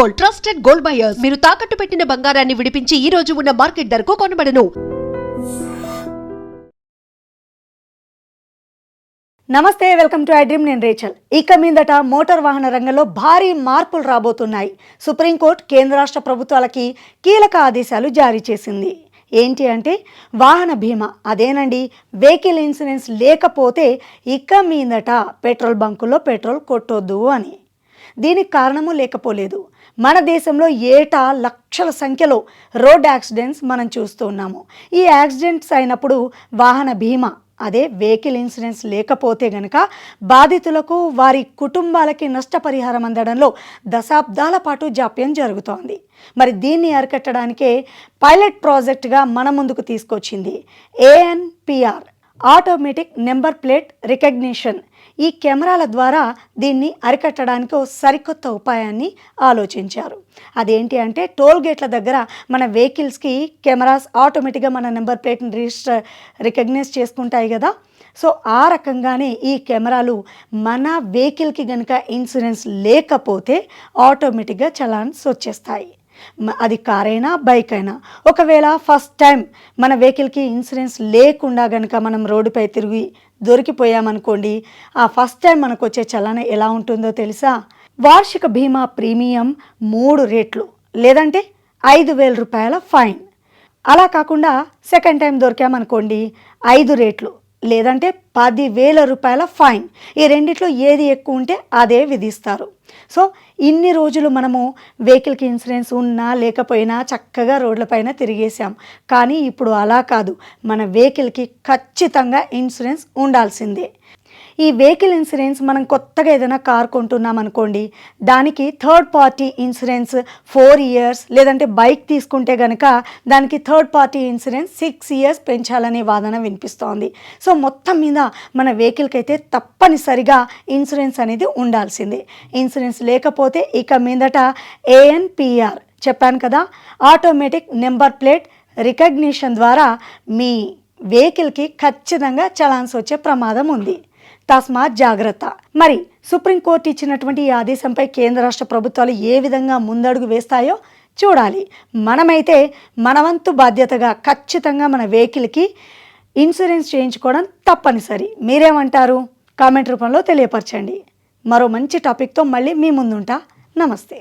Gold, trusted gold buyers. మీరు తాకట్టు పెట్టిన బంగారాన్ని విడిపించి ఈ రోజు ఉన్న మార్కెట్ ధరకు కొనబడను. నమస్తే, వెల్కమ్ టు ఐ డ్రీమ్. నేను రేచల్. ఇక మీదట మోటార్ వాహన రంగంలో భారీ మార్పులు రాబోతున్నాయి. సుప్రీంకోర్టు కేంద్ర రాష్ట్ర ప్రభుత్వాలకి కీలక ఆదేశాలు జారీ చేసింది. ఏంటి అంటే వాహన బీమా, అదేనండి వెహికల్ ఇన్సూరెన్స్ లేకపోతే ఇక మీదట పెట్రోల్ బంకుల్లో పెట్రోల్ కొట్టొద్దు అని. దీనికి కారణము లేకపోలేదు. మన దేశంలో ఏటా లక్షల సంఖ్యలో రోడ్ యాక్సిడెంట్స్ మనం చూస్తూ ఉన్నాము. ఈ యాక్సిడెంట్స్ అయినప్పుడు వాహన బీమా, అదే వెహికల్ ఇన్సూరెన్స్ లేకపోతే గనక బాధితులకు వారి కుటుంబాలకి నష్టపరిహారం అందడంలో దశాబ్దాల పాటు జాప్యం జరుగుతోంది. మరి దీన్ని అరికట్టడానికే పైలట్ ప్రాజెక్ట్గా మన ముందుకు తీసుకొచ్చింది ANPR, automatic number plate recognition. ఈ కెమెరాల ద్వారా దీన్ని అరికట్టడానికి ఓ సరికొత్త ఉపాయాన్ని ఆలోచించారు. అదేంటి అంటే టోల్ గేట్ల దగ్గర మన వెహికల్స్కి కెమెరాస్ ఆటోమేటిక్గా మన నెంబర్ ప్లేట్ని రికగ్నైజ్ చేసుకుంటాయి కదా. సో ఆ రకంగానే ఈ కెమెరాలు మన వెహికల్కి కనుక ఇన్సూరెన్స్ లేకపోతే ఆటోమేటిక్గా చలాన్స్ వచ్చేస్తాయి. అది కార్ అయినా బైక్ అయినా. ఒకవేళ ఫస్ట్ టైం మన వెహికల్కి ఇన్సూరెన్స్ లేకుండా కనుక మనం రోడ్డుపై తిరిగి దొరికిపోయామనుకోండి, ఆ ఫస్ట్ టైం మనకు వచ్చే చలాన ఎలా ఉంటుందో తెలుసా? వార్షిక బీమా ప్రీమియం 3 రేట్లు, లేదంటే 5,000 రూపాయల ఫైన్. అలా కాకుండా సెకండ్ టైం దొరికామనుకోండి 5 రేట్లు, లేదంటే 10,000 రూపాయల ఫైన్. ఈ రెండిట్లో ఏది ఎక్కువ ఉంటే అదే విధిస్తారు. సో ఇన్ని రోజులు మనము వెహికల్కి ఇన్సూరెన్స్ ఉన్నా లేకపోయినా చక్కగా రోడ్లపైన తిరిగేసాం. కానీ ఇప్పుడు అలా కాదు, మన వెహికల్కి ఖచ్చితంగా ఇన్సూరెన్స్ ఉండాల్సిందే. ఈ వెహికల్ ఇన్సూరెన్స్ మనం కొత్తగా ఏదైనా కార్ కొంటున్నాం అనుకోండి, దానికి థర్డ్ పార్టీ ఇన్సూరెన్స్ 4 ఇయర్స్, లేదంటే బైక్ తీసుకుంటే కనుక దానికి థర్డ్ పార్టీ ఇన్సూరెన్స్ 6 ఇయర్స్ పెంచాలనే వాదన వినిపిస్తోంది. సో మొత్తం మీద మన వెహికల్కి అయితే తప్పనిసరిగా ఇన్సూరెన్స్ అనేది ఉండాల్సిందే. ఇన్సూరెన్స్ లేకపోతే ఇక మీదట ANPR చెప్పాను కదా, ఆటోమేటిక్ నెంబర్ ప్లేట్ రికగ్నిషన్ ద్వారా మీ వెహికల్కి ఖచ్చితంగా చలాన్స్ వచ్చే ప్రమాదం ఉంది. తస్మాత్ జాగ్రత్త. మరి సుప్రీంకోర్టు ఇచ్చినటువంటి ఈ ఆదేశంపై కేంద్ర రాష్ట్ర ప్రభుత్వాలు ఏ విధంగా ముందడుగు వేస్తాయో చూడాలి. మనమైతే మనవంతు బాధ్యతగా ఖచ్చితంగా మన వెహికల్కి ఇన్సూరెన్స్ చేయించుకోవడం తప్పనిసరి. మీరేమంటారు? కామెంట్ రూపంలో తెలియపరచండి. మరో మంచి టాపిక్తో మళ్ళీ మీ ముందుంటా. నమస్తే.